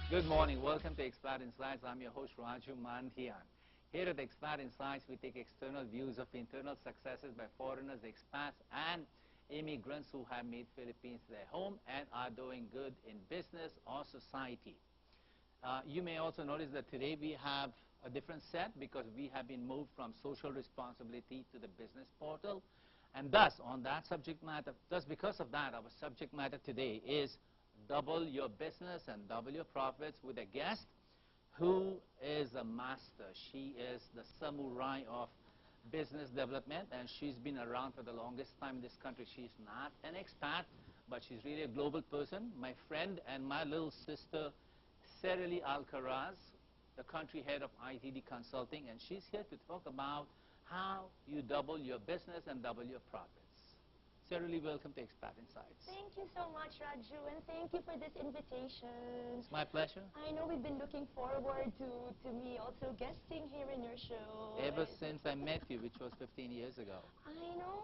Good morning. Welcome to Expat Insights. I'm your host, Raju Mandhyan. Here at Expat Insights, we take external views of internal successes by foreigners, expats, and immigrants who have made Philippines their home and are doing good in business or society. You may also notice that today we have a different set because we have been moved from social responsibility to the business portal. And thus, on that subject matter, just because of that, our subject matter today is double your business and double your profits with a guest who is a master. She is the samurai of business development, and she's been around for the longest time in this country. She's not an expat, but she's really a global person. My friend and my little sister, Serely Alcaraz, the country head of ITD Consulting, and she's here to talk about how you double your business and double your profits. Serely, welcome to Expat Insights. Thank you so much, Raju, and thank you for this invitation. It's my pleasure. I know we've been looking forward to me also guesting here in your show. Ever since I met you, which was 15 years ago. I know.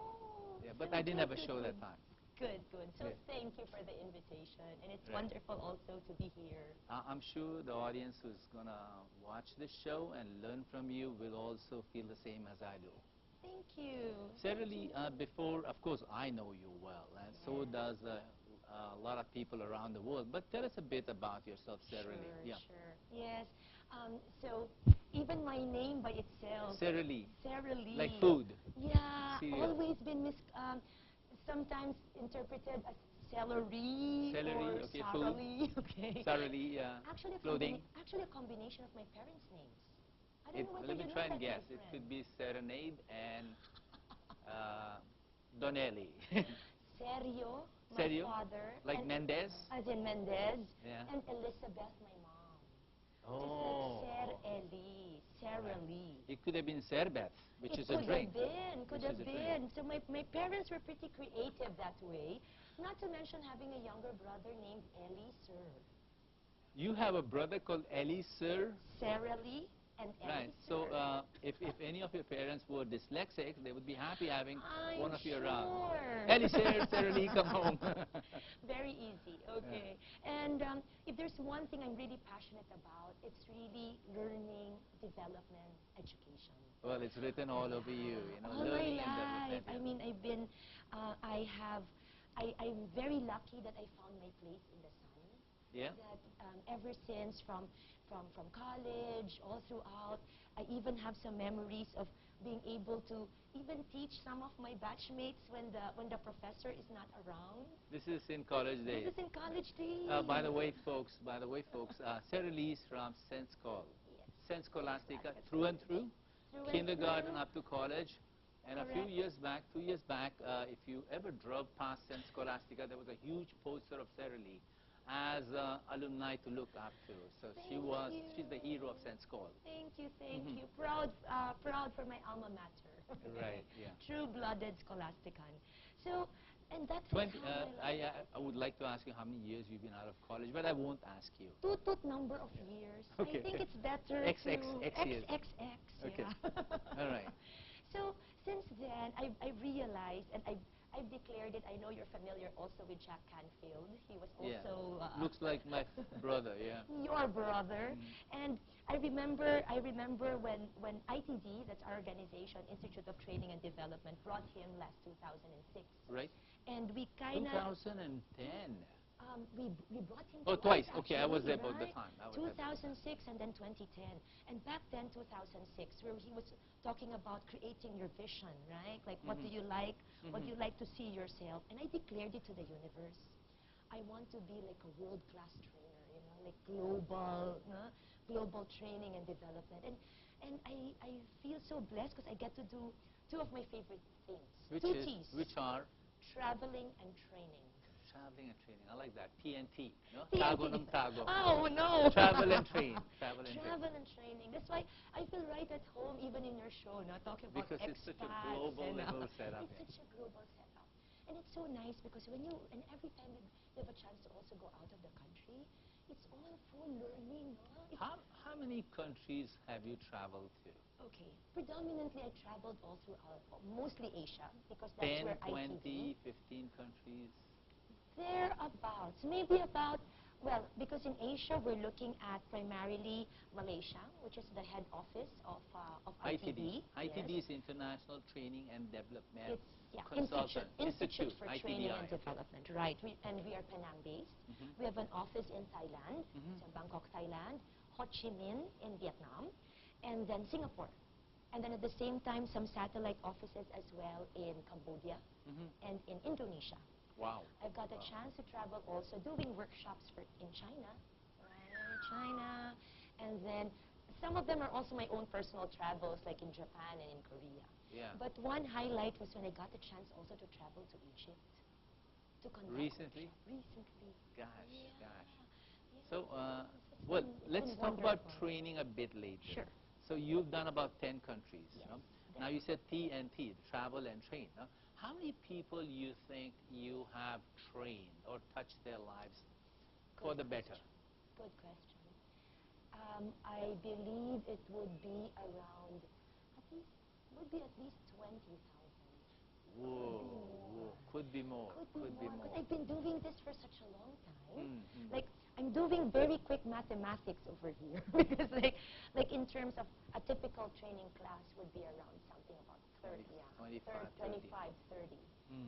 Yeah, but So I didn't have a good, show good. that time. Good, good. So Good. thank you for the invitation, and it's Right. wonderful also to be here. I'm sure the audience who's going to watch this show and learn from you will also feel the same as I do. Thank you. Serely, before, of course, I know you well, and so does a lot of people around the world. But tell us a bit about yourself, Serely. Sure, sure. Yes. So even my name by itself. Serely. Serely. Like food. Yeah. Cereal. Always been sometimes interpreted as celery, Celery, or okay, Serely. Okay. Serely, Actually, clothing. actually a combination of my parents' names. I don't know whether Let me you try know and that, guess. my It friend. could be Serenade and Donnelly. Serio, my Serio? father. Like and Mendez? As in Mendez. Yeah. And Elizabeth, my mom. Oh. Just like Serely, Serely. It could have been Serbet, which is a Could drink. have been, could Which have is a been. So my parents were pretty creative that way. Not to mention having a younger brother named Eli Sir. You have a brother called Ellie, sir? Serely and Eli Right. Sir. So if any of your parents were dyslexic, they would be happy having I'm one of you around. sure. Ellie, sir, Serely, come home. Very easy, okay. And if there's one thing I'm really passionate about, it's really learning, development, education. Well, it's written all over you, All learning my and life. development. I mean, I'm very lucky that I found my place in the sun. Yeah? That ever since from college, all throughout, I even have some memories of being able to even teach some of my batchmates when the professor is not around. This is in college days. This is in college days. By the way, folks, Serely is from Saint Schol. Yes. Saint Scholastica, through and through, Through and kindergarten through. up to college. And a few Correct. years back, 2 years back, if you ever drove past Saint Scholastica, there was a huge poster of Serely as alumni to look up to. So she's the hero of Saint Schol. Thank you, thank you. Proud for my alma mater. Right, yeah. True-blooded Scholastican. So, and that's 20, how my life. I would like to ask you how many years you've been out of college, but I won't ask you. Toot number of years. Okay. I think it's better X to years. XXX. Okay. Yeah. All right. So since then, I realized, and I've declared it. I know you're familiar also with Jack Canfield. He was also Looks like my brother, yeah. your brother. And I remember when ITD, that's our organization, Institute of Training and Development, brought him last 2006. Right. And we kind of 2010. we brought him Oh, twice. actually, Okay, I was there both the right? time. I was there both the 2006 and then 2010. And back then, 2006, where he was talking about creating your vision, right? Like, what do you like? What do you like to see yourself? And I declared it to the universe. I want to be like a world-class trainer, like global training and development. And I feel so blessed because I get to do two of my favorite things. Which are? Traveling and training. Traveling and training. I like that. TNT. No? TNT. Tago ng tago. Oh, no. Travel and train. Travel and train. Travel and training. That's why I feel right at home even in your show, talking about Because it's such a expats global and, little setup. It's such a global setup. And it's so nice because every time you have a chance to also go out of the country, it's all full learning. How many countries have you traveled to? Okay. Predominantly, I traveled all throughout, mostly Asia, because that's 10, where 20, ITD. 15 countries? Thereabouts. Maybe about Well, because in Asia, we're looking at primarily Malaysia, which is the head office of ITD. ITD Yes. is International Training and Development It's Consultant. Institute for Training ITDI, and Development, right? And we are Penang-based. We have an office in Thailand, so Bangkok, Thailand, Ho Chi Minh in Vietnam, and then Singapore. And then at the same time, some satellite offices as well in Cambodia and in Indonesia. Wow. I've got a chance to travel also doing workshops in China, right? China, and then some of them are also my own personal travels, like in Japan and in Korea. Yeah. But one highlight was when I got the chance also to travel to Egypt to conduct Recently? Recently. Gosh, Yeah. gosh. Yeah. So, It's well, been let's talk about wonderful. training a bit later. Sure. So you've done about 10 countries. Yes. No? Now you said T&T, travel and train. No? How many people you think you have trained or touched their lives for the better? Good question. I believe it would be around, would be at least 20,000. Whoa, could be more. Could be more. Because I've been doing this for such a long time. Mm-hmm. Like, I'm doing very quick mathematics over here. Because like in terms of a typical training class would be around something about 30, 25, 30.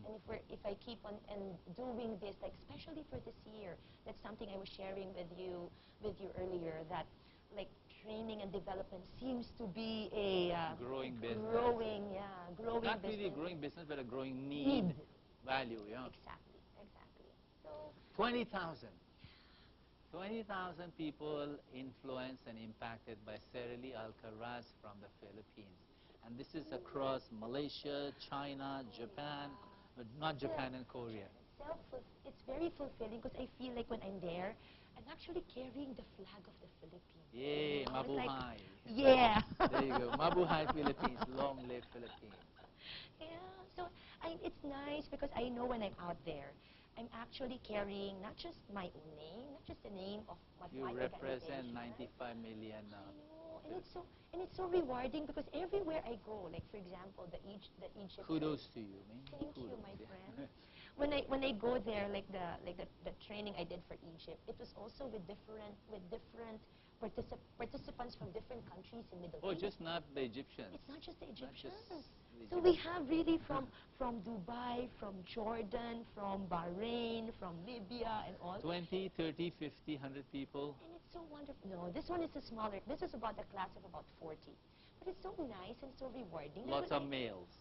And if I keep on and doing this, like especially for this year, that's something I was sharing with you earlier, that like training and development seems to be a growing business. Growing Not business. really a growing business, but a growing need. Value, yeah. Exactly. So 20,000. 20,000 people influenced and impacted by Serely Alcaraz from the Philippines. And this is across Malaysia, China, Japan, but not Japan and Korea. It's very fulfilling because I feel like when I'm there, I'm actually carrying the flag of the Philippines. Yay, You know, it's like- Mabuhay. Yeah. There you go. Mabuhay Philippines. Long live Philippines. Yeah, so it's nice because I know when I'm out there, I'm actually carrying not just my own name, not just the name of my You represent 95 million. I know, and it's so rewarding because everywhere I go, like for example, the Egypt. Kudos to you, man. Thank you, Kudos, my yeah. friend. When I go there, like the training I did for Egypt, it was also with different participants from different countries in Middle Oh, East. just not the Egyptians. It's not just the Egyptians. the So we have really from Dubai, from Jordan, from Bahrain, from Libya, and all. 20, 30, 50, 100 people. And it's so wonderful. No, this one is a smaller. This is about a class of about 40. But it's so nice and so rewarding. Lots of males.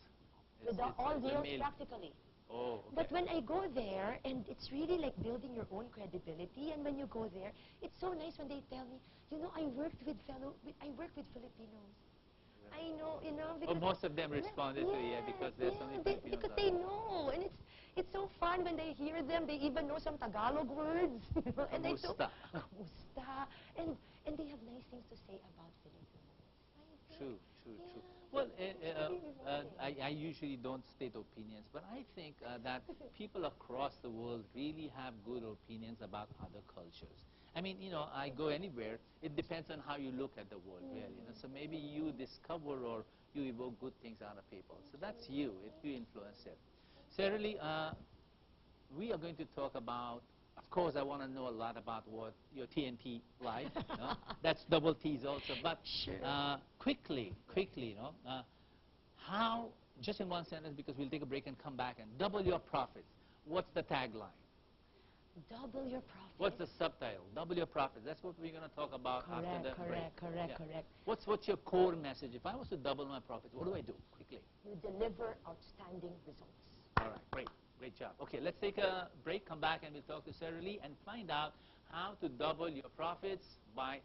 With all males practically. Oh, okay. But when I go there, and it's really like building your own credibility, and when you go there, it's so nice when they tell me, you know, I work with Filipinos. I know, you know, because most of them responded to you because there's so many Filipinos because out they there. know, and it's so fun when they hear them. They even know some Tagalog words, you know, and they Kamusta? Kamusta, and they have nice things to say about Filipinos. True. Yeah. Well, Really rewarding. I usually don't state opinions, but I think that people across the world really have good opinions about other cultures. I mean, you know, I go anywhere. It depends on how you look at the world, really. You know? So maybe you discover or you evoke good things out of people. So that's you, if you influence it. Serely, we are going to talk about, of course, I want to know a lot about what your TNT life. No? That's double T's also. But Sure. quickly, you know, how, just in one sentence, because we'll take a break and come back, and double your profits. What's the tagline? Double your profit. What's the subtitle? Double your profits. That's what we're going to talk about after the break. Correct. What's your core message? If I was to double my profits, what do I do? Quickly. You deliver outstanding results. All right, great job. Okay, let's take a break, come back, and we'll talk to Serely and find out how to double your profits by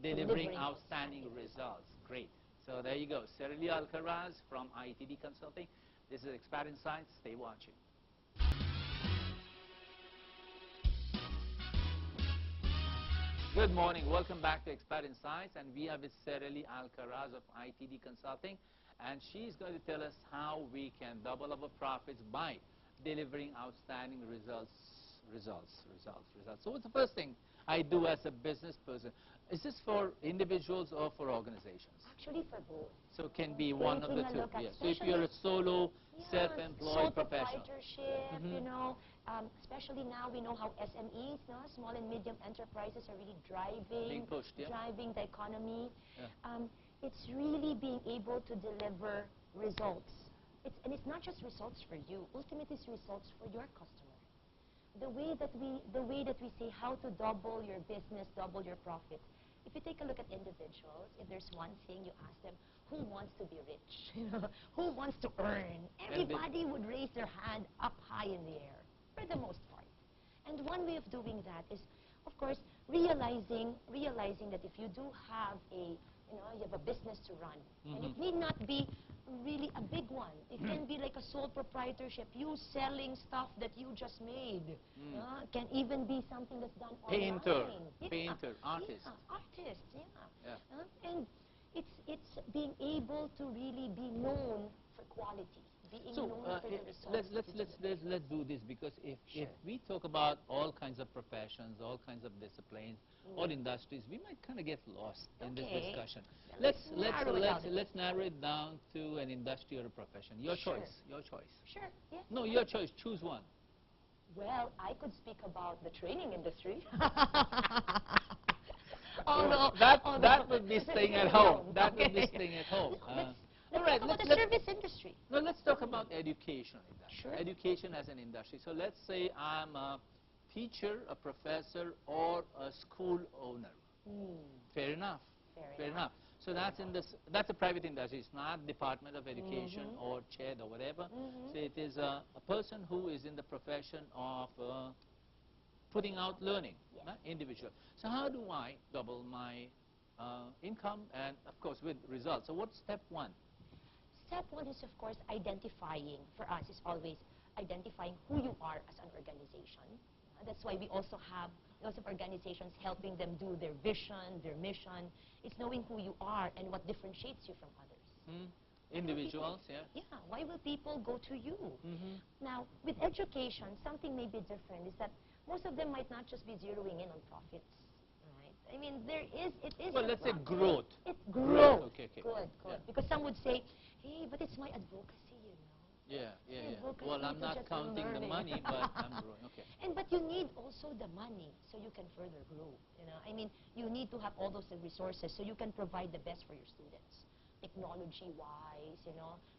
delivering outstanding results. Great. So there you go. Serely Alcaraz from ITD Consulting. This is Expat Insights. Stay watching. Good morning. Welcome back to Expat Insights, and we are with Serely Alcaraz of ITD Consulting, and she's going to tell us how we can double our profits by delivering outstanding results. results. So what's the first thing I do as a business person? Is this for individuals or for organizations? Actually, for both. So it can be one of the Taking a two. look at Yeah. So if you're a solo, self-employed sole professional. proprietorship, you know, especially now we know how SMEs, no, small and medium enterprises are really Being pushed, yeah. driving the economy. Yeah. It's really being able to deliver results. And it's not just results for you. Ultimately, it's results for your customer. The way that we say how to double your business, double your profits. If you take a look at individuals, if there's one thing you ask them, who wants to be rich? Who wants to earn? Everybody would raise their hand up high in the air, for the most part. And one way of doing that is, of course, realizing that if you do have you have a business to run, and it need not be really a big one. It can be like a sole proprietorship, you selling stuff that you just made. Can even be something that's done online. Painter, artist. Yeah, artist, yeah. And it's being able to really be known for quality. So let's do this, because if we talk about all kinds of professions, all kinds of disciplines, all industries, we might kind of get lost in this discussion. Let's narrow it down to an industry or a profession. Your choice. Sure. Yes. No, your choice. Choose one. Well, I could speak about the training industry. That would be staying at home. That would be staying at home. Let's talk about the service industry. No, let's talk about education industry. Sure. Education as an industry. So let's say I'm a teacher, a professor, or a school owner. Fair enough. Fair enough. So that's a private industry. It's not Department of Education or CHED or whatever. So it is a person who is in the profession of putting out learning, individual. So how do I double my income, and of course with results? So what's step one? Step one is, of course, identifying. For us, is always identifying who you are as an organization. That's why we also have lots of organizations helping them do their vision, their mission. It's knowing who you are and what differentiates you from others. Individuals, yeah. Yeah, why will people go to you? Now, with education, something may be different, is that most of them might not just be zeroing in on profits. I mean, it is. Well, let's say growth. It's growth. Okay. Good. Yeah. Because some would say, hey, but it's my advocacy, you know. Yeah. Well, I'm not counting the money, but I'm growing. Okay. But you need also the money so you can further grow. I mean, you need to have all those resources so you can provide the best for your students, technology-wise.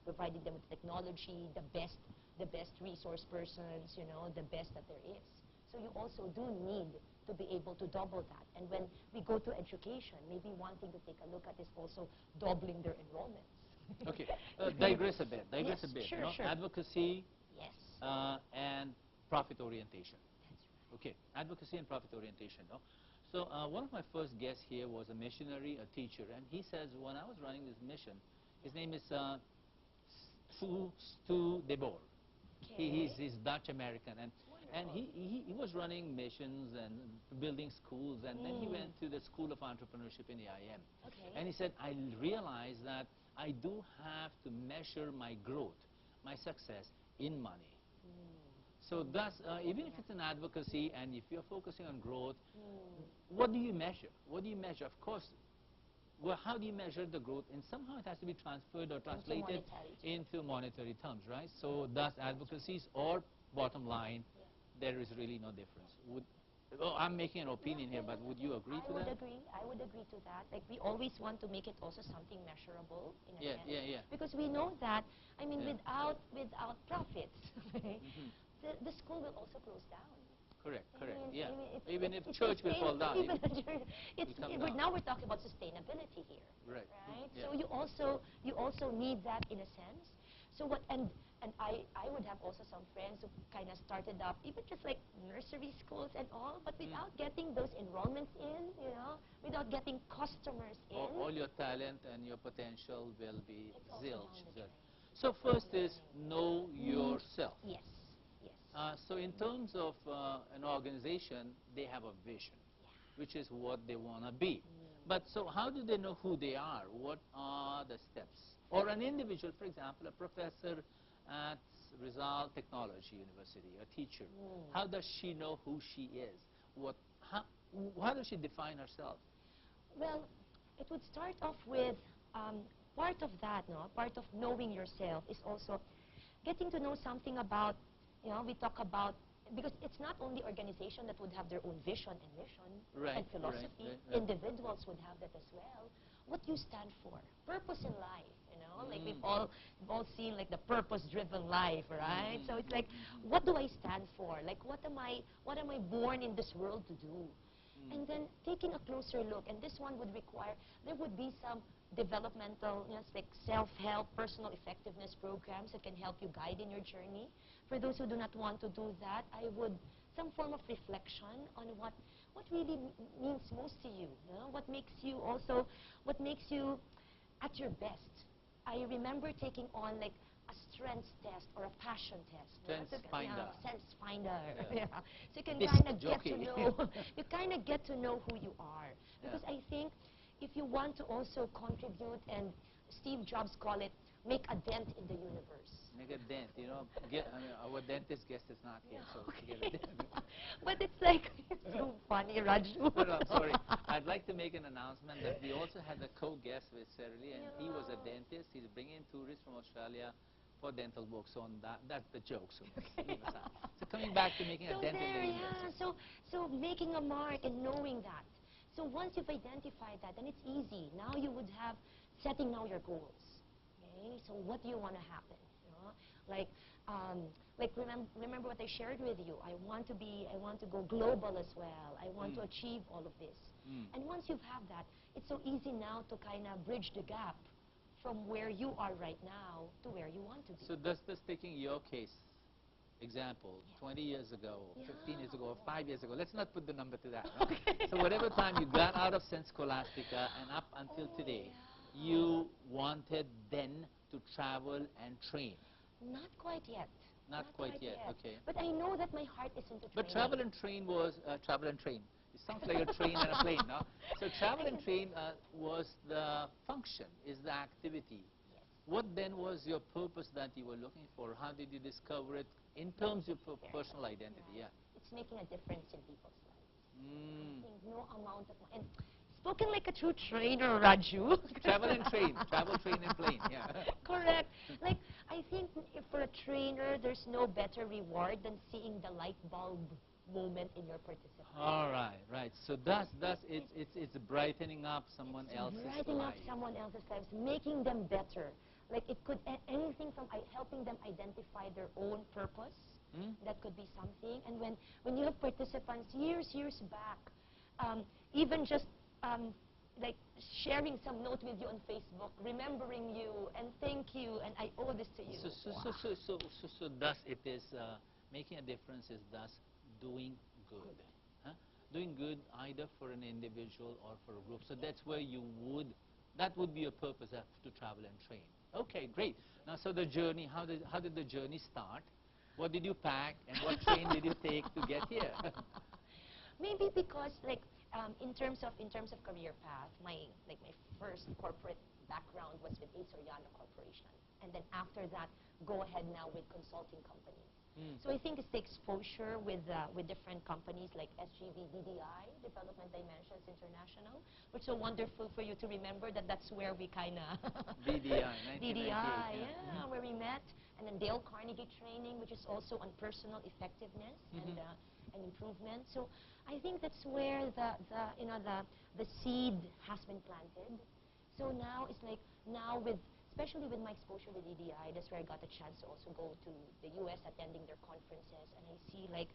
Providing them with technology, the best resource persons, the best that there is. So you also do need to be able to double that. And when we go to education, maybe one thing to take a look at is also doubling their enrollments. Okay, digress a bit. Sure. Advocacy. Yes. And profit orientation. That's right. Okay, advocacy and profit orientation. No? So one of my first guests here was a missionary, a teacher, and he says when I was running this mission, his name is Stu de Boer. Okay. He's Dutch American, and he was running missions and building schools, and then he went to the School of Entrepreneurship in the IM. Okay. And he said, I realized that I do have to measure my growth, my success in money. So thus, even if it's an advocacy and if you're focusing on growth, what do you measure? Of course, well, how do you measure the growth? And somehow it has to be transferred or translated into monetary terms, right? So thus, advocacies or bottom line, there is really no difference. I'm making an opinion here, but would you agree to that? I would agree to that. Like, we always want to make it also something measurable in a sense. Yeah. Because we know that, I mean, without profits, the school will also close down. Correct. I mean, even if church will fall down. Now we're talking about sustainability here. Right. Yeah. So you also need that in a sense. So and I would have also some friends who kind of started up, even just like nursery schools and all, but without getting those enrollments in, without getting customers in. All your talent and your potential will be zilch. So first is know yourself. Yes. So in terms of an organization, they have a vision, which is what they want to be. But so how do they know who they are? What are the steps? Or an individual, for example, a professor at Rizal Technology University, a teacher, how does she know who she is? How does she define herself? Well, it would start off with part of that, no? Part of knowing yourself is also getting to know something about, we talk about, because it's not only organization that would have their own vision and mission and philosophy. Right. Individuals would have that as well. What you stand for, purpose in life, like we've all seen like the purpose-driven life, right? So it's like, what do I stand for? Like, what am I born in this world to do? And then taking a closer look, and this one would require, there would be some developmental, like self-help, personal effectiveness programs that can help you guide in your journey. For those who do not want to do that, I would, some form of reflection on what really means most to you, what makes you at your best. I remember taking on like a strengths test or a passion test. Strengths finder. Strengths finder. Yeah. So you can This kind of get jockey. to know, you kind of get to know who you are. Because I think if you want to also contribute, and Steve Jobs call it, make a dent in the universe. Make a dent, our dentist guest is not here, so get a dent. But it's like, it's so funny, Raju. No, I'm sorry. I'd like to make an announcement that we also had a co-guest with Serely, and he was a dentist. He's bringing tourists from Australia for dental work. So on that's the joke. So leave aside. So coming back to making a dent in the universe. So making a mark and knowing that. So once you've identified that, then it's easy. Now you would have setting now your goals. Okay? So what do you want to happen? Like remember what I shared with you. I want to go global as well. I want to achieve all of this. And once you've had that, it's so easy now to kind of bridge the gap from where you are right now to where you want to be. So just taking your case example, 20 years ago, 15 years ago, or 5 years ago, let's not put the number to that. Right? Okay. So whatever time you got out of St. Scholastica and up until today, you wanted then to travel and train. Not quite yet. Not quite yet. Okay. But I know that my heart is into training. But travel and train was travel and train. It sounds like a train and a plane, no? So travel and train was the function, is the activity. Yes. What then was your purpose that you were looking for? How did you discover it in terms of your personal identity? Yeah. It's making a difference in people's lives. Mm. I think no amount of and spoken like a true trainer, Raju. Travel and train. Travel, train, and plane. Yeah. Correct. Like, I think if for a trainer, there's no better reward than seeing the light bulb moment in your participant. All right, right. So it's brightening up someone else's life. Brightening up someone else's lives, making them better. Like it could anything from helping them identify their own purpose. That could be something. And when you have participants years back, even just like sharing some note with you on Facebook, remembering you and thank you and I owe this to you. So thus it is making a difference is thus doing good. Huh? Doing good either for an individual or for a group. So that's where that would be your purpose to travel and train. Okay, great. Now, so the journey, how did the journey start? What did you pack and what train did you take to get here? Maybe because like in terms of career path, my first corporate background was with Ace Corporation, and then after that, go ahead now with consulting companies. So I think it's the exposure with different companies like SGV, DDI, Development Dimensions International, which is so wonderful for you to remember that's where we kind of DDI, 1998, where we met, and then Dale Carnegie training, which is also on personal effectiveness and improvement. So I think that's where the seed has been planted. So now it's like especially with my exposure with EDI, that's where I got a chance to also go to the U.S. attending their conferences, and I see like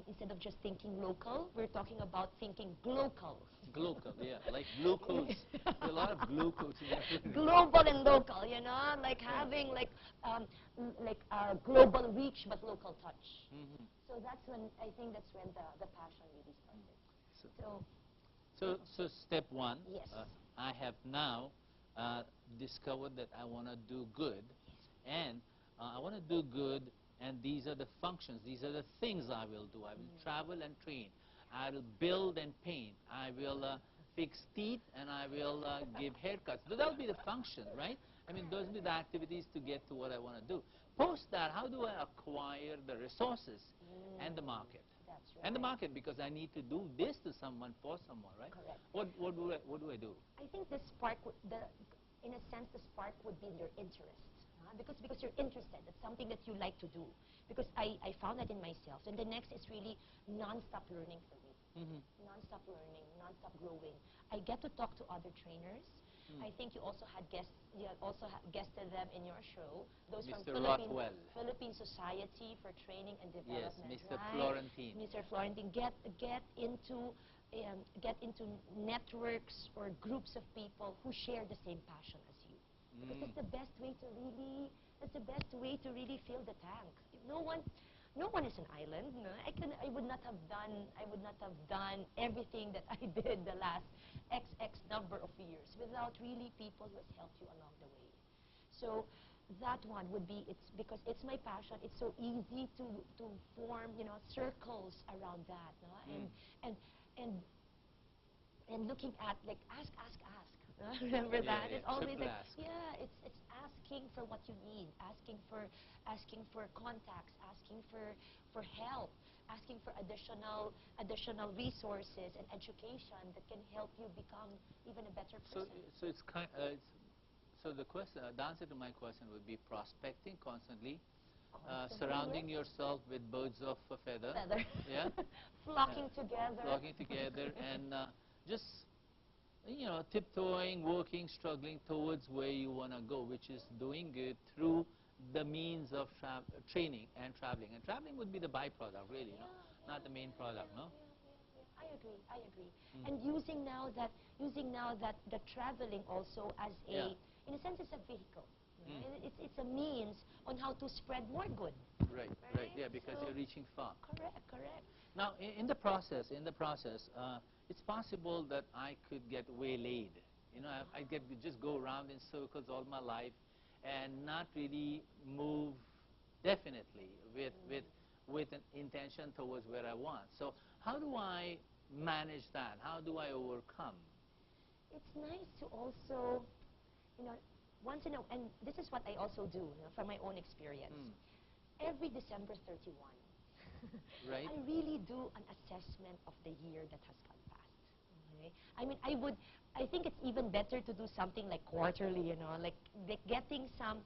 instead of just thinking local, we're talking about thinking glocal. Glocal, yeah, like glucose. There's a lot of glucose in there. Global and local, like having like global reach but local touch. So that's when I think that's when the passion really started. So step one. Yes. I have now discovered that I want to do good, and I want to do good, and these are the functions, these are the things I will do. I will travel and train. I will build and paint. I will fix teeth, and I will give haircuts. So that will be the function, right? I mean, those will be the activities to get to what I want to do. post that, how do I acquire the resources and the market? That's right. And the market, because I need to do this to someone for someone, right? Correct. What do I do? I think the spark, in a sense, the spark would be your interest. Because you're interested. That's something that you like to do. Because I found that in myself. And the next is really non-stop learning for me. Non-stop learning, non-stop growing. I get to talk to other trainers. I think you also had guested them in your show. Those Mr. from Rothwell. Philippine Society for Training and Yes, Development. Mr. Right? Florentine. Mr. Florentine, get into networks or groups of people who share the same passion as you. Because that's the best way to really fill the tank. No one is an island. No? I would not have done everything that I did the last XX number of years without really people who has helped you along the way. So that one would be, it's because it's my passion. It's so easy to form, circles around that. No? And looking at, like, ask. Remember that? Yeah, It's always like, ask. it's asking for what you need, asking for contacts, asking for help, asking for additional resources and education that can help you become even a better person. So it's so the answer to my question would be prospecting constantly, surrounding yourself with birds of a feather. Yeah. Flocking together. And just tiptoeing, working, struggling towards where you want to go, which is doing good through the means of training and traveling. And traveling would be the byproduct, really, not the main product, no? I agree. And using now that the traveling also as in a sense, it's a vehicle. It's a means on how to spread more good. Right. Yeah, because you're reaching far. Correct. Now, in the process, it's possible that I could get waylaid. I get to just go around in circles all my life and not really move definitely with an intention towards where I want. So how do I manage that? How do I overcome? It's nice to also, once in a, and this is what I also do from my own experience. Every December 31, right. I really do an assessment of the year that has gone past. Okay? I mean, I think it's even better to do something like quarterly, like getting some,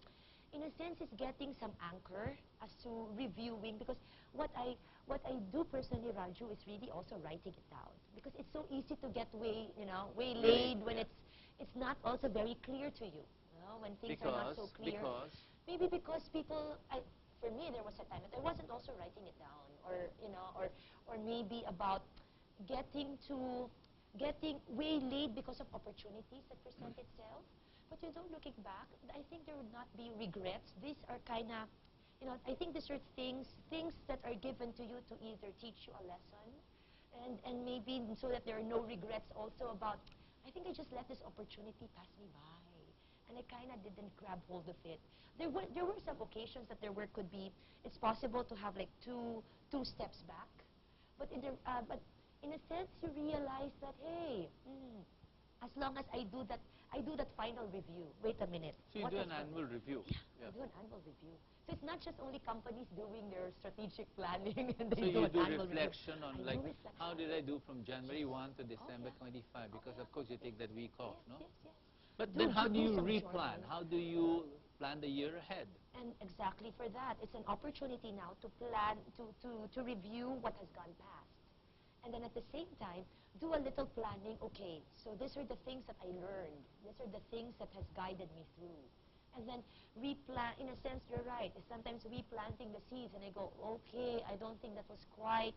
in a sense, it's getting some anchor as to reviewing, because what I do personally, Raju, is really also writing it down, because it's so easy to get waylaid when it's not also very clear to you, when things are not so clear. Maybe because people, for me, there was a time that I wasn't also writing it down, or maybe about getting waylaid because of opportunities that present itself. But looking back, I think there would not be regrets. These are kind of, I think these are things that are given to you to either teach you a lesson, and maybe so that there are no regrets also about, I think I just let this opportunity pass me by, and I kind of didn't grab hold of it. There were some occasions that could be, it's possible to have like two steps back, but in a sense you realize that, hey, as long as I do that final review. Wait a minute. So you do an annual review. Yeah, I do an annual review. So it's not just only companies doing their strategic planning and so they you do annual reflection review. on like, how did I do from January 1 to December 25? Because of course you take that week off, no? Yes. But then how do you replan? How do you plan the year ahead? And exactly for that, it's an opportunity now to plan, to review what has gone past. And then at the same time, do a little planning. Okay, so these are the things that I learned. These are the things that has guided me through. And then replan, in a sense, you're right. It's sometimes replanting the seeds, and I go, okay, I don't think that was quite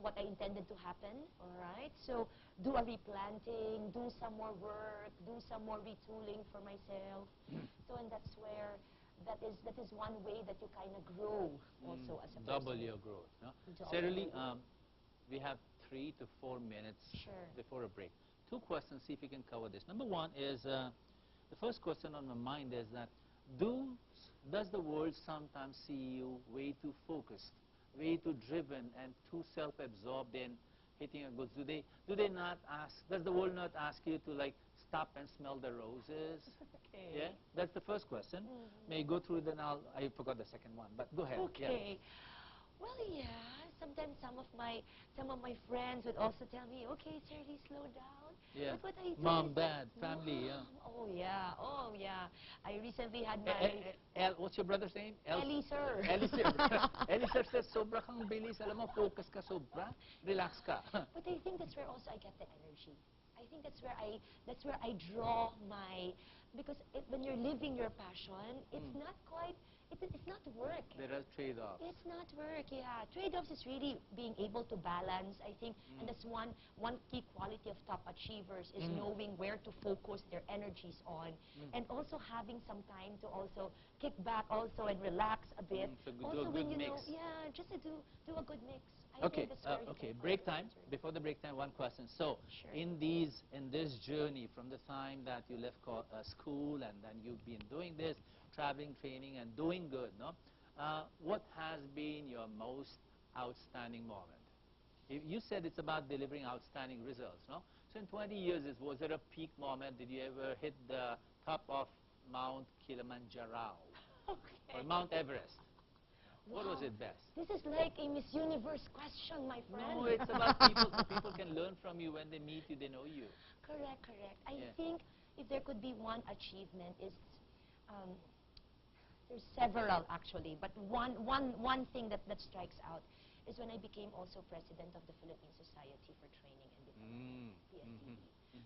what I intended to happen, all right? So do a replanting, do some more work, do some more retooling for myself. So, and that's where, that is one way that you kind of grow also as a person. Double your growth, no? Serely, we have 3 to 4 minutes before a break. 2 questions, see if you can cover this. Number one is, the first question on my mind is that, does the world sometimes see you way too focused, way too driven, and too self-absorbed in hitting a goal? Does the world not ask you to like stop and smell the roses? Okay. Yeah, that's the first question. May I go through then I forgot the second one, but go ahead. Okay. Well, yeah. Sometimes some of my friends would also tell me, "Okay, Serely, slow down." Yeah. But what I do Mom, is, dad, family, yeah. Oh yeah, oh yeah. I recently had my What's your brother's name? Ellie, sir. Ellie, sir. Ellie, sir says, sobra kang bilis. Alam mo, focus ka sobra. Relax ka. But I think that's where also I get the energy. I think that's where I draw my, because when you're living your passion, it's not quite, it's not work. There are trade-offs. It's not work, yeah. Trade-offs is really being able to balance, I think, and that's one key quality of top achievers is knowing where to focus their energies on, and also having some time to also kick back also and relax a bit. So do Also a when good you know, mix. yeah, just to do a good mix. I Okay, think that's very okay. important. Break time. Before the break time, one question. So, Sure. in this journey, from the time that you left school and then you've been doing this, traveling, training, and doing good, no? What has been your most outstanding moment? You said it's about delivering outstanding results, no? So, in 20 years, was there a peak moment? Did you ever hit the top of Mount Kilimanjaro or Mount Everest? What was it best? This is like a Miss Universe question, my friend. No, it's about people, so people can learn from you when they meet you, they know you. Correct, correct. I Yeah. think if there could be one achievement is, there's several actually, but one thing that strikes out is when I became also president of the Philippine Society for Training and Development, PSTD.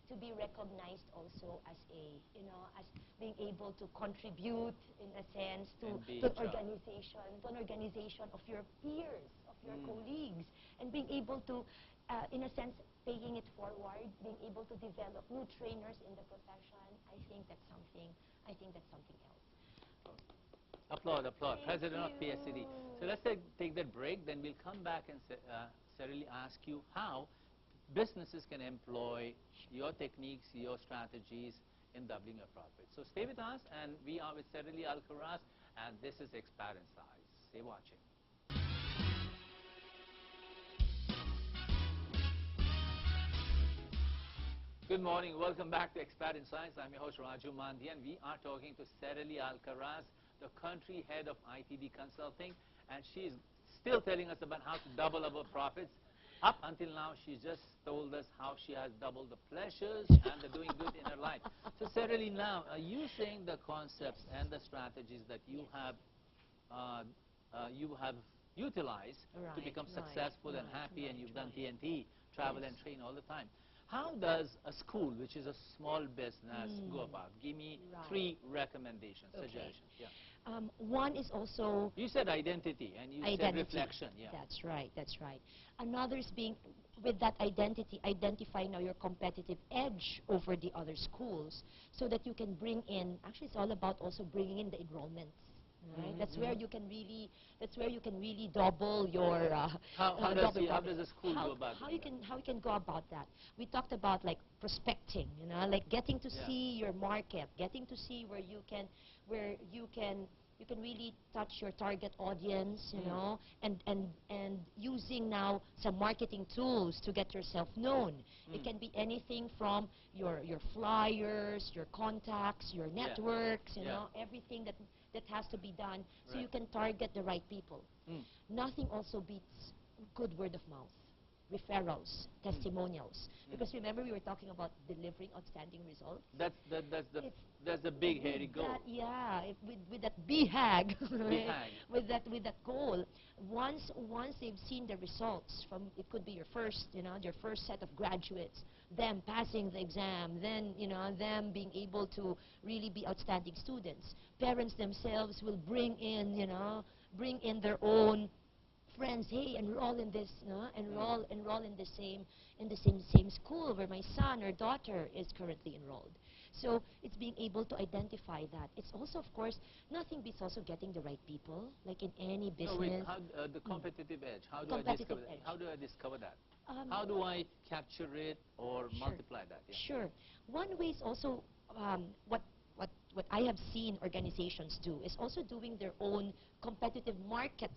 To be recognized also as a, as being able to contribute in a sense to an organization of your peers, of your colleagues, and being able to, in a sense, paying it forward, being able to develop new trainers in the profession. I think that's something else. Applaud, applaud. Thank President of you. PSCD. So let's take that break, then we'll come back and Serely ask you how businesses can employ your techniques, your strategies in doubling your profits. So stay with us, and we are with Serely Alcaraz, and this is Expat Insights. Stay watching. Good morning. Welcome back to Expat Insights. I'm your host, Raju Mandhyan. We are talking to Serely Alcaraz, the country head of ITD Consulting, and she's still telling us about how to double our profits. Up until now, she just told us how she has doubled the pleasures and the doing good in her life. So, Serely, now, are you saying the concepts and the strategies that you have utilized to become successful and happy, and you've done TNT, travel and train all the time? How does a school, which is a small business, go about? Give me 3 recommendations, suggestions. Yeah. One is also... You said identity, and you said reflection. Yeah. That's right, that's right. Another is being, with that identity, identify now your competitive edge over the other schools so that you can bring in, actually it's all about also bringing in the enrollments. Right? That's where you can really double your how does a school go about how you can go about that. We talked about like prospecting, like getting to see your market, getting to see where you can really touch your target audience, and using now some marketing tools to get yourself known. It can be anything from your flyers, your contacts, your networks, everything that has to be done so you can target the right people. Nothing also beats good word of mouth, referrals, testimonials. Because remember we were talking about delivering outstanding results. That's the big hairy goal. With that BHAG, right? with that goal. Once they've seen the results from, it could be your first set of graduates, them passing the exam, then them being able to really be outstanding students. Parents themselves will bring in their own friends. Hey, enroll in this, enroll in the same school where my son or daughter is currently enrolled. So it's being able to identify that. It's also, of course, nothing beats also getting the right people, like in any business. No, wait, the competitive edge. How do I discover that? How do I capture it or multiply that? Yeah. Sure. One way is also what what I have seen organizations do is also doing their own competitive market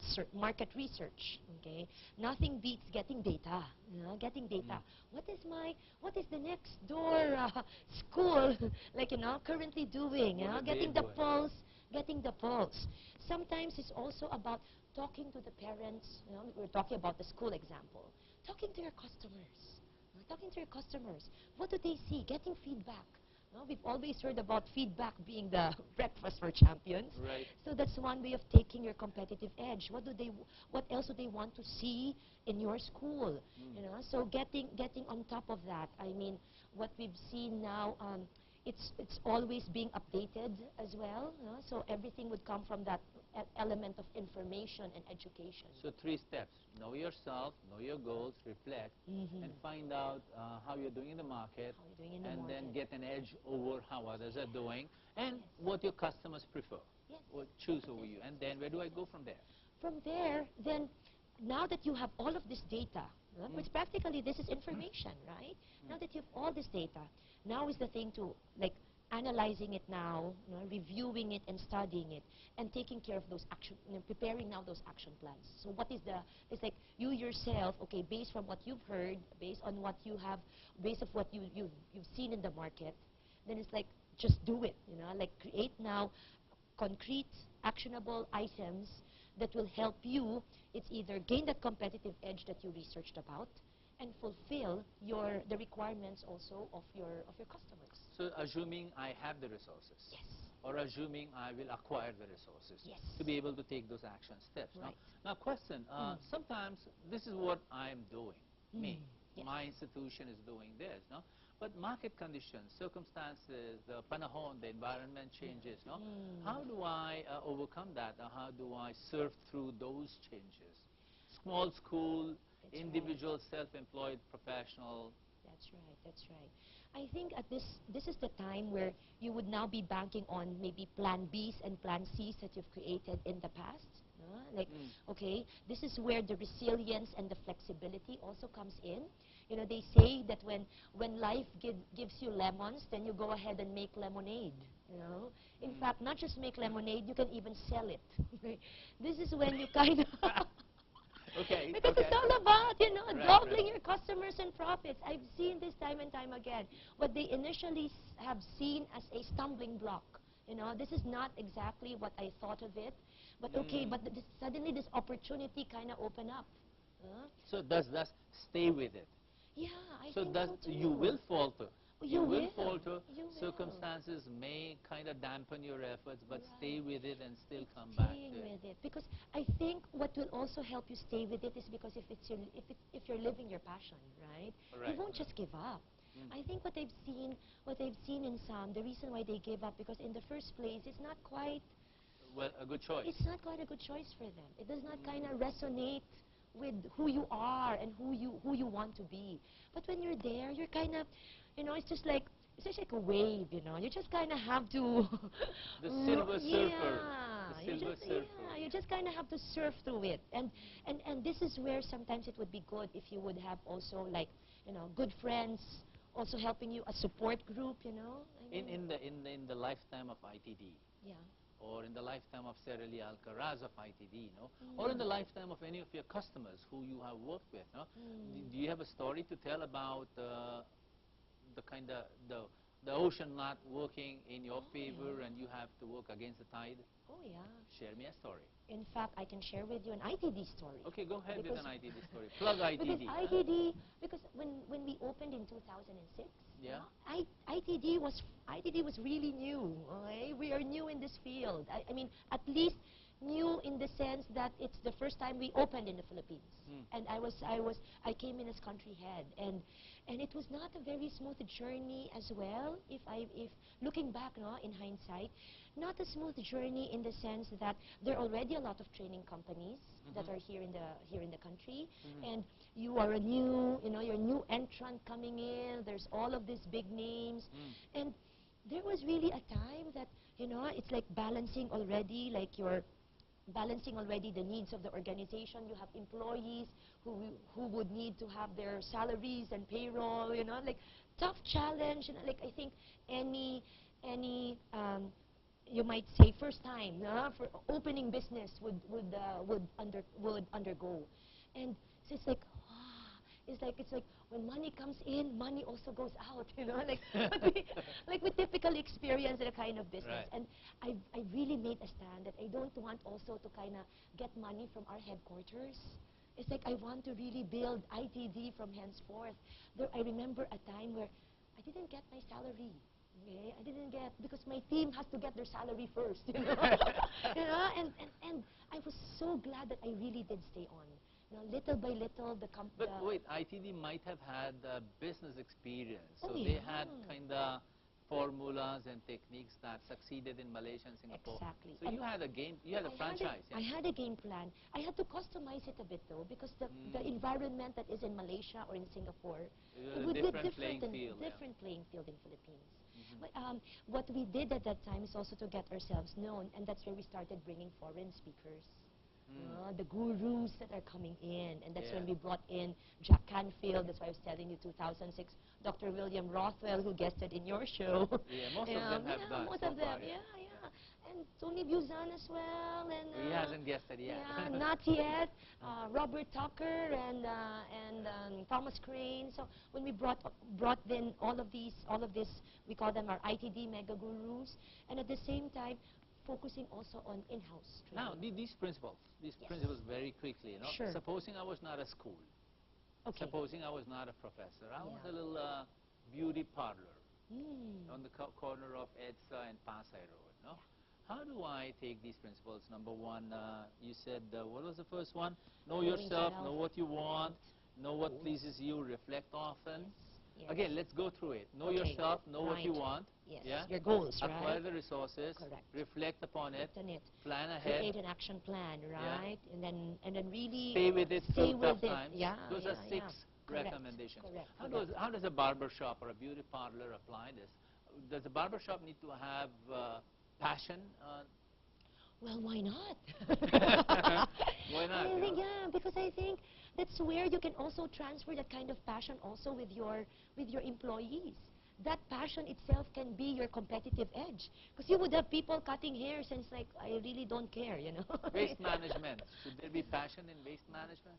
research. Okay, nothing beats getting data. You know, getting data. What is the next door school like currently doing? You know, getting the pulse, getting the pulse. Sometimes it's also about talking to the parents. You know, we're talking about the school example. Talking to your customers. Talking to your customers. What do they see? Getting feedback. No, we've always heard about feedback being the breakfast for champions. Right. So that's one way of taking your competitive edge. What else do they want to see in your school? You know, so getting on top of that. I mean, what we've seen now, it's always being updated as well. You know? So everything would come from that element of information and education. So 3 steps: know yourself, know your goals, reflect, and find out how you're doing in the market, and then get an edge over how others are doing, and what your customers prefer, or choose over you. And then where do I go from there? From there, then, now that you have all of this data, which practically this is information, right? Now that you have all this data, now is the thing to, like, analyzing it now, reviewing it and studying it, and taking care of those action, preparing now those action plans. So what is it's like you yourself, okay, based from what you've heard, based on what you have, based of what you've seen in the market, then it's like, just do it, like create now concrete, actionable items that will help you. It's either gain that competitive edge that you researched about, and fulfill the requirements also of your customers. So assuming I have the resources. Yes. Or assuming I will acquire the resources. Yes. To be able to take those action steps. Right. Now question, sometimes this is what I'm doing, me. Yes. My institution is doing this, no? But market conditions, circumstances, the panahon, the environment changes, no? How do I overcome that? Or how do I surf through those changes? Small school, That's individual, self-employed, professional. That's right, that's right. I think at this is the time where you would now be banking on maybe plan Bs and plan Cs that you've created in the past. Like, okay, this is where the resilience and the flexibility also comes in. You know, they say that when life gives you lemons, then you go ahead and make lemonade. You know, in fact, not just make lemonade, you can even sell it. This is when you kind of Okay. because it's all about, doubling your customers and profits. I've seen this time and time again. What they initially have seen as a stumbling block. This is not exactly what I thought of it. But okay, but suddenly this opportunity kind of opened up. So does stay with it? Yeah, I so think does so too. you will falter. You will falter. You will. Circumstances may kind of dampen your efforts, but stay with it and still come back Staying to it. with it, because I think what will also help you stay with it is because if you're living your passion, right? Right. You won't just give up. I think what I've seen in some, the reason why they give up, because in the first place, it's not quite. Well, a good choice. It's not quite a good choice for them. It does not kind of resonate with who you are and who you want to be. But when you're there, you're kind of, it's just like a wave. You just kind of have to. The silver surfer. Yeah, you just kind of have to surf through it. And this is where sometimes it would be good if you would have also, like, good friends also helping you, a support group. I mean, in the lifetime of ITD. Yeah. Or in the lifetime of Serely, Alcaraz of ITD, or in the lifetime of any of your customers who you have worked with, Do you have a story to tell about the ocean not working in your favor and you have to work against the tide? Oh, yeah. Share me a story. In fact, I can share with you an ITD story. Okay, go ahead with an ITD story. Plug ITD. Because ITD, because when we opened in 2006, yeah, ITD was really new. Okay? We are new in this field. I mean, at least new in the sense that it's the first time we opened in the Philippines. And I came in as country head, and it was not a very smooth journey as well. If looking back, in hindsight, not a smooth journey in the sense that there are already a lot of training companies that are here in the country, and you are you're a new entrant coming in. There's all of these big names, and there was really a time that it's like balancing already, like you're balancing already the needs of the organization. You have employees who would need to have their salaries and payroll, like tough challenge. Like I think any you might say first time, for opening business would undergo. And so it's like when money comes in, money also goes out, like like we typically experience in a kind of business. Right. And I really made a stand that I don't want also to kind of get money from our headquarters. It's like I want to really build ITD from henceforth. I remember a time where I didn't get my salary. Okay? I didn't get, because my team has to get their salary first, and I was so glad that I really did stay on. Little by little, But wait, ITD might have had business experience, so Oh, they yeah. had kind of formulas and techniques that succeeded in Malaysia and Singapore. Exactly. So you had a franchise. I had a game plan. I had to customize it a bit though, because the environment that is in Malaysia or in Singapore, It it was a would be different different playing field, yeah. different playing field in Philippines. But what we did at that time is also to get ourselves known, and that's where we started bringing foreign speakers. The gurus that are coming in, and that's Yeah. when we brought in Jack Canfield. That's why I was telling you 2006, Dr. William Rothwell, who guested in your show. Yeah, most of them have done most so of them, far, yeah. And Tony Buzan as well, and He hasn't guessed it yet. yeah, not yet. Robert Tucker and Thomas Crane. So when we brought in all of this, we call them our ITD mega gurus, and at the same time focusing also on in-house training. Now, these principles very quickly, Sure. Supposing I was not a school, Okay. supposing I was not a professor, I was Yeah. a little beauty parlor Mm. on the corner of EDSA and Pasay Road, no? How do I take these principles? Number one, you said, what was the first one? Know Knowing yourself, self. know what you want, know what pleases you, reflect often. Yes. Again, let's go through it. Know Okay. yourself, know what you Right. want. Yes. Yeah? Your goals, Acquire right? the resources, Correct. reflect upon it, Reflect on it. plan ahead, Create an action plan, right? And then really stay with it stay through tough with it. times. Yeah. Those yeah, are six yeah. Correct. recommendations. Correct. How does a barber shop or a beauty parlor apply this? Does a barber shop need to have passion? Well, why not? Why not? I think, yeah, because I think that's where you can also transfer that kind of passion also with your employees. That passion itself can be your competitive edge. Because you would have people cutting hair and it's like, I really don't care, Waste management. Should there be passion in waste management?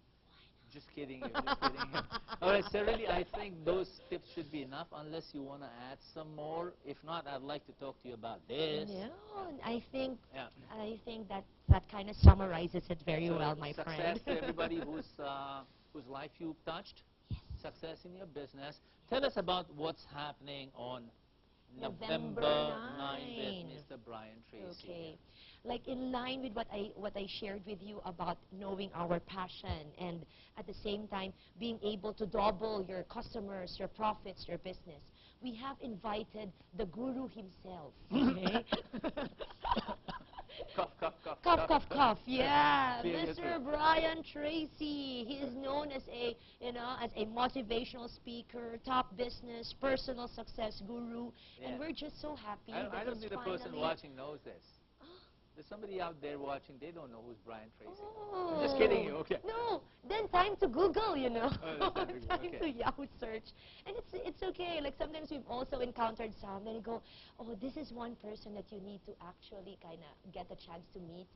Just kidding you. Just kidding you. All right, Serely, I think those tips should be enough unless you want to add some more. If not, I'd like to talk to you about this. No, I think Yeah. that kind of summarizes it very So well, my success friend. to everybody whose life you've touched. Success in your business. Tell us about what's happening on November 9th with Mr. Brian Tracy. Okay. Like in line with what I shared with you about knowing our passion and at the same time being able to double your customers, your profits, your business. We have invited the guru himself. Okay? Cough, cough, cough. Cough, cough, cough. Yeah, Feel it Mr. too. Brian Tracy. He is known as a motivational speaker, top business, personal success guru, Yeah. and we're just so happy that I don't he's think the person finally- watching knows this. There's somebody out there watching, they don't know who's Brian Tracy. Oh. I'm just kidding you, okay. No, then time to Google, Oh, that's time to Google, time okay. to Yahoo search. And it's okay. Like sometimes we've also encountered some that you go, oh, this is one person that you need to actually kind of get a chance to meet.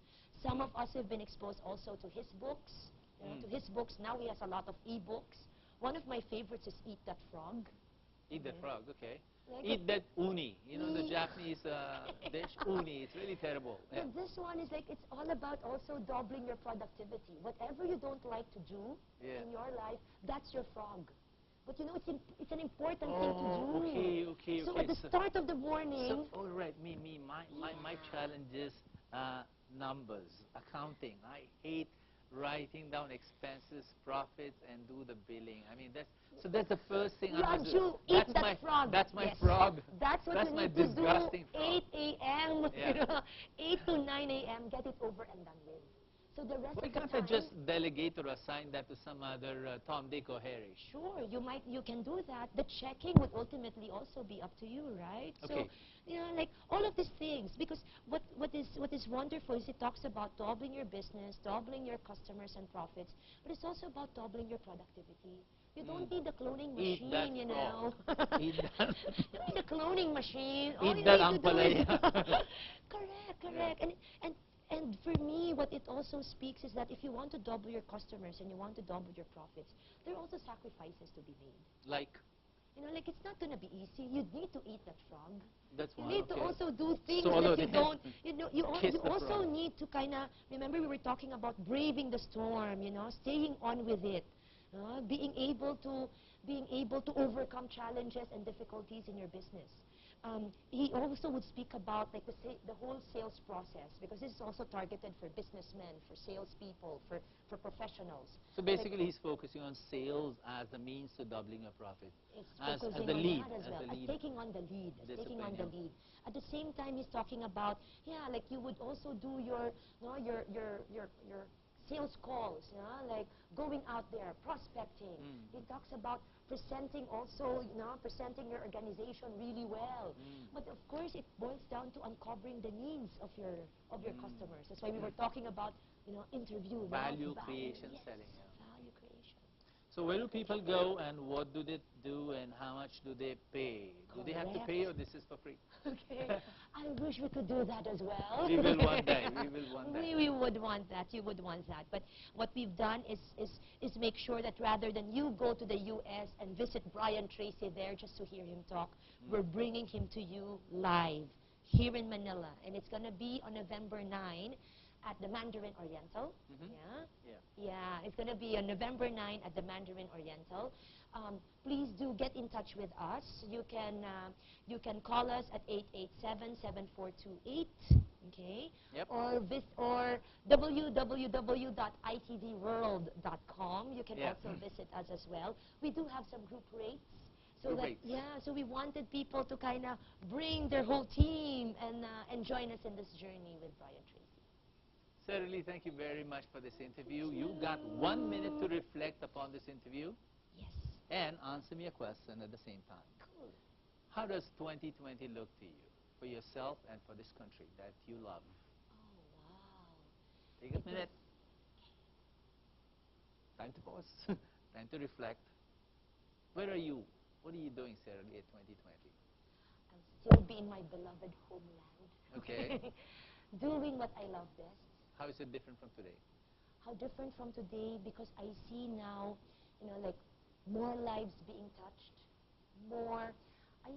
Some of us have been exposed also to his books, to his books. Now he has a lot of e-books. One of my favorites is Eat That Frog. Eat that frog, okay. Like Eat that uni. You know the Yeah. Japanese dish, uni. It's really terrible. Yeah. But this one is like, it's all about also doubling your productivity. Whatever you don't like to do Yeah. in your life, that's your frog. But it's an important thing to do. Okay. So at the start of the morning, So, all right, my challenge is numbers, accounting. I hate writing down expenses, profits, and do the billing. I mean, that's the first thing I must do. Raju, That's eat that my frog. That's my Yes. frog. That's what That's you my need to do. disgusting frog. 8 a.m. Yeah. 8 to 9 a.m. Get it over and done with. So the rest Why of the can't I time, just delegate or assign that to some other Tom, Dick, or Harry? sure, you can do that. The checking would ultimately also be up to you, right? Okay. So, you know, like all of these things, because what is wonderful is it talks about doubling your business, doubling your customers and profits, but it's also about doubling your productivity. You don't need a cloning Eat that machine, you frog. know. Eat that. You don't need a cloning machine. All Eat you that need to do is ampalaya. correct. And for me, what it also speaks is that if you want to double your customers and you want to double your profits, there are also sacrifices to be made. Like, You know, like it's not going to be easy. You need to eat that frog. that's You one. need to Okay. also do things Swallow that you the- don't, you know, Kiss you the also frog. need to kind of, remember we were talking about braving the storm, you know, staying on with it, being able to overcome challenges and difficulties in your business. He also would speak about like the whole sales process, because this is also targeted for businessmen, for salespeople, for professionals. So basically, he's focusing on sales as the means to doubling your profit. It's As focusing the on lead, that as well, as the lead. taking on the lead, as taking on the Discipline, lead. At the same time, he's talking about, yeah, like you would also do your, you know, your sales calls, you know, like going out there, prospecting. He talks about presenting also, you know, presenting your organization really well. But of course, it boils down to uncovering the needs of your customers. That's why we were talking about, you know, interview, Value not creation, yes, selling. Yeah. value creation. So where do people go, and what do they do, and how much do they pay? Do they have to pay, or this is for free? Okay. I wish we could do that as well. We will one day. We will one day. We would want that. You would want that. But what we've done is make sure that rather than you go to the U.S. and visit Brian Tracy there just to hear him talk, we're bringing him to you live here in Manila. And it's going to be on November 9 at the Mandarin Oriental. Yeah, it's going to be on November 9 at the Mandarin Oriental. Please do get in touch with us. You can call us at 887-7428, okay? Yep. Or www.itdworld.com. You can also visit us as well. We do have some group rates. Group rates. Yeah, so we wanted people to kind of bring their whole team and join us in this journey with Brian Tracy. Serely, thank you very much for this interview. You got 1 minute to reflect upon this interview. Yes. And answer me a question at the same time. Cool. How does 2020 look to you, for yourself and for this country that you love? Oh, wow. Take a minute. Time to pause. Time to reflect. Where are you? What are you doing, Serely, at 2020? I'll still be in my beloved homeland. Okay. Doing what I love best. How is it different from today? How different from today, because I see now, you know, like more lives being touched, I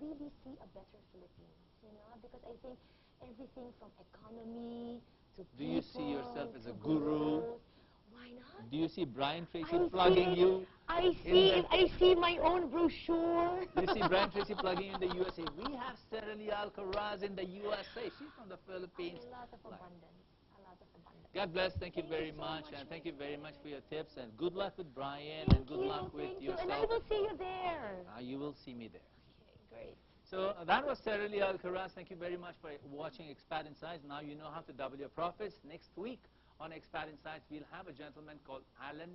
really see a better Philippines, you know, because I think everything from economy to people. Do you see yourself as a to guru? growth. Why not? Do you see Brian Tracy I plugging see- you? I see my own brochure. You see Brian Tracy plugging in the USA. We have Serely Alcaraz in the USA. She's from the Philippines. A lot of abundance. A lot of abundance. God bless. Thank you Thank you very so much. much, And thank you Mr. very much for your tips. And good luck with Brian. Thank And good you, luck with thank you. yourself. And I will see you there. You will see me there. Okay, great. So that was Serely Alcaraz. Thank you very much for watching Expat Insights. Now you know how to double your profits. Next week on Expat Insights, we'll have a gentleman called Alan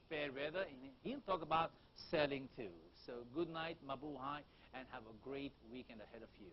Fairweather, and he'll talk about selling too. So good night, mabuhay, and have a great weekend ahead of you.